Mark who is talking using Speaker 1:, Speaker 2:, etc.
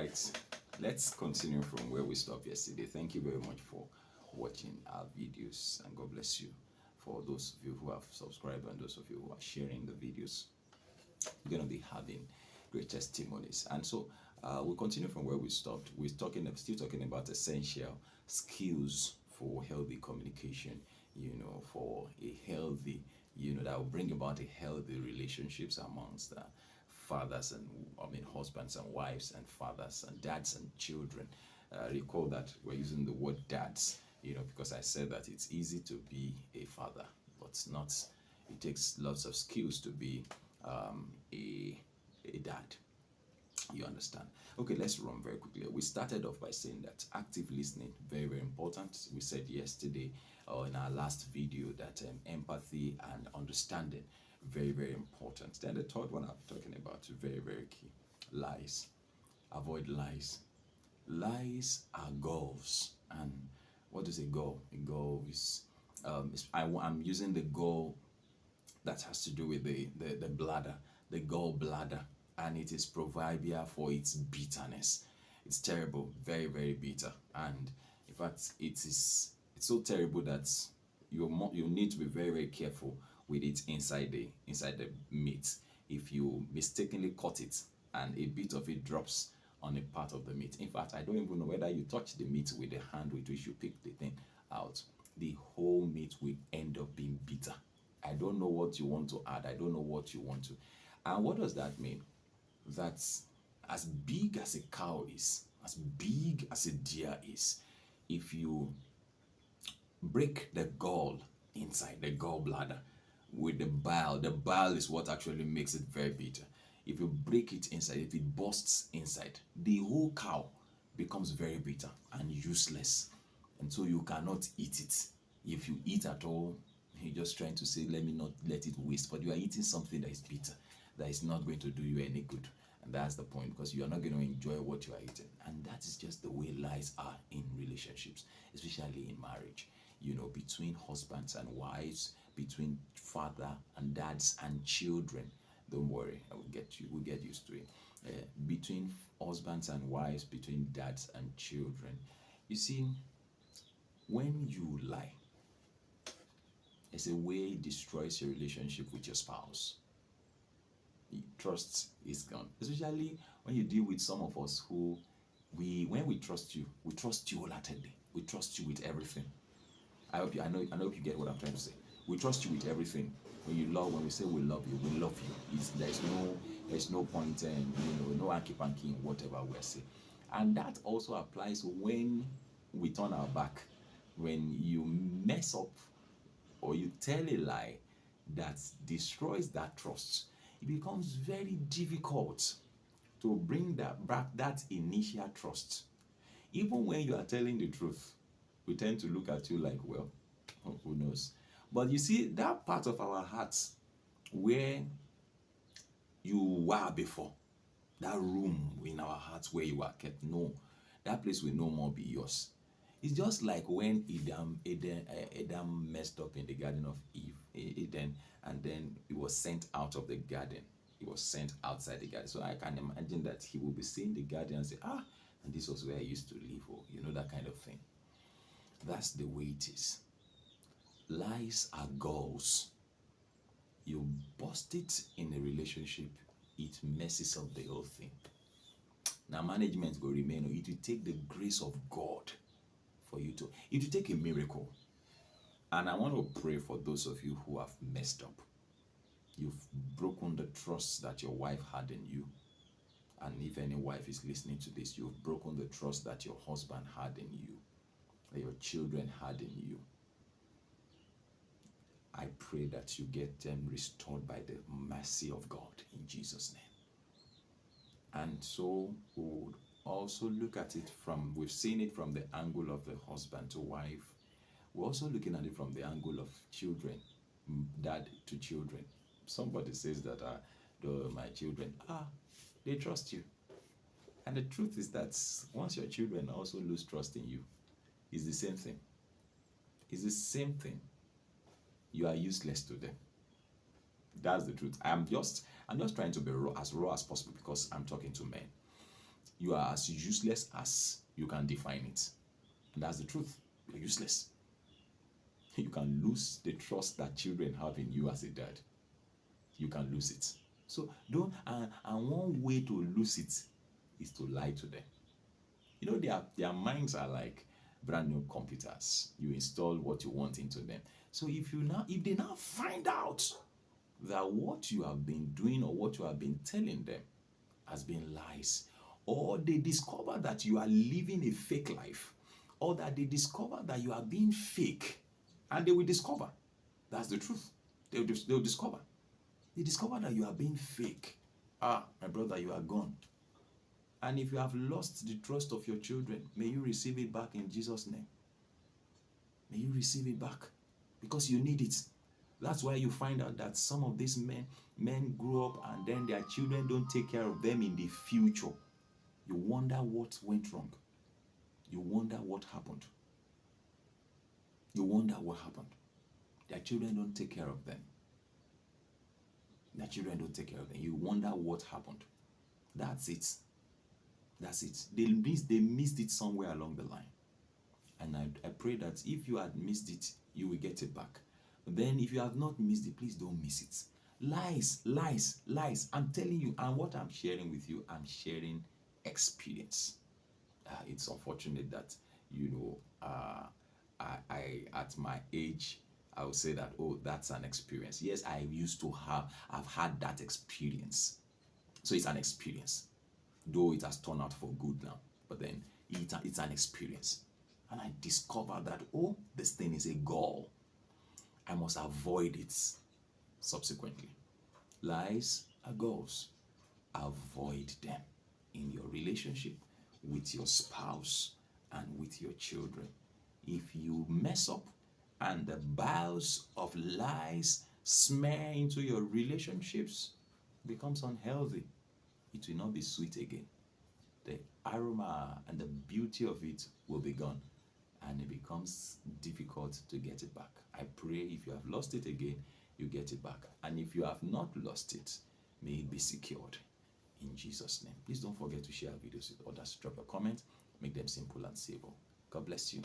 Speaker 1: right, let's continue from where we stopped yesterday. Thank you very much for watching our videos, and God bless you for those of you who have subscribed and those of you who are sharing the videos. We're going to be having great testimonies. And so we'll continue from where we stopped. We're still talking about essential skills for healthy communication, for a healthy, that will bring about a healthy relationships amongst fathers and, husbands and wives, and fathers and dads and children. Recall that we're using the word dads, because I said that it's easy to be a father, but it's not. It takes lots of skills to be a dad. You understand? Okay, let's run very quickly. We started off by saying that active listening, very, very important. We said yesterday or in our last video that empathy and understanding, very, very important. Then the third one I'm talking about, very, very key, lies. Avoid lies. Lies are galls. And what is a gall? A gall is, I'm using the gall that has to do with the bladder, the gallbladder, and it is proverbial for its bitterness. It's terrible, very, very bitter, and in fact, it's so terrible that you need to be very, very careful with it inside the meat. If you mistakenly cut it and a bit of it drops on a part of the meat, in fact, I don't even know whether you touch the meat with the hand with which you pick the thing out, the whole meat will end up being bitter. I don't know what you want to add. I don't know what you want to. And what does that mean? That as big as a cow is, as big as a deer is, if you break the gall inside, the gallbladder, with the bile is what actually makes it very bitter. If you break it inside, if it bursts inside, the whole cow becomes very bitter and useless. And so you cannot eat it. If you eat at all, you're just trying to say, let me not let it waste, but you are eating something that is bitter, that is not going to do you any good. And that's the point, because you are not going to enjoy what you are eating. And that is just the way lies are in relationships, especially in marriage, between husbands and wives, between father and dads and children. Don't worry, we'll get used to it. Between husbands and wives, between dads and children. You see, when you lie, it's a way it destroys your relationship with your spouse. Trust is gone. Especially when you deal with some of us who, when we trust you wholeheartedly. We trust you with everything. I hope you get what I'm trying to say. We trust you with everything. When we say we love you, we love you. There's no point in, no hanky-panky in whatever we're saying. And that also applies when we turn our back. When you mess up or you tell a lie that destroys that trust, it becomes very difficult to bring back that initial trust. Even when you are telling the truth, we tend to look at you like, well, who knows? But you see, that part of our hearts where you were before, that room in our hearts where you were kept, no, that place will no more be yours. It's just like when Adam messed up in the Garden of Eden, and then he was sent out of the garden. He was sent outside the garden. So I can imagine that he will be seeing the garden and say, and this was where I used to live, or that kind of thing. That's the way it is. Lies are galls. You bust it in a relationship, it messes up the whole thing. Now management will remain. It will take the grace of God for you to. It will take a miracle. And I want to pray for those of you who have messed up. You've broken the trust that your wife had in you. And if any wife is listening to this, you've broken the trust that your husband had in you, that your children had in you. I pray that you get them restored by the mercy of God in Jesus' name. And so we would also look at it we've seen it from the angle of the husband to wife. We're also looking at it from the angle of children, dad to children. Somebody says that, my children, they trust you. And the truth is that once your children also lose trust in you, it's the same thing. It's the same thing. You are useless to them. That's the truth. I'm just trying to be raw as possible because I'm talking to men. you are as useless as you can define it. And that's the truth. You're useless. You can lose the trust that children have in you as a dad. You can lose it. So don't, and one way to lose it is to lie to them. You know, their minds are like brand new computers. You install what you want into them. So if they now find out that what you have been doing or what you have been telling them has been lies, or they discover that you are living a fake life, or that they discover that you are being fake, and they will discover, that's the truth. They'll discover. They discover that you are being fake. Ah, my brother, you are gone. And if you have lost the trust of your children, may you receive it back in Jesus' name. May you receive it back, because you need it. That's why you find out that some of these men grow up and then their children don't take care of them in the future. You wonder what went wrong. You wonder what happened. You wonder what happened. Their children don't take care of them. Their children don't take care of them. You wonder what happened. That's it. That's it. They missed it somewhere along the line. And I pray that if you had missed it, you will get it back. But then if you have not missed it, please don't miss it. Lies, lies, lies. I'm telling you, and what I'm sharing with you, I'm sharing experience. It's unfortunate that, I at my age, I would say that, oh, that's an experience. Yes, I've had that experience. So it's an experience, though it has turned out for good now. But then it's an experience. And I discovered that, oh, this thing is a gall. I must avoid it subsequently. Lies are galls. Avoid them in your relationship with your spouse and with your children. If you mess up and the biles of lies smear into your relationships, becomes unhealthy, it will not be sweet again. The aroma and the beauty of it will be gone, and it becomes difficult to get it back. I pray if you have lost it again, you get it back. And if you have not lost it, may it be secured in Jesus' name. Please don't forget to share videos with others. Drop a comment, make them simple and simple. God bless you.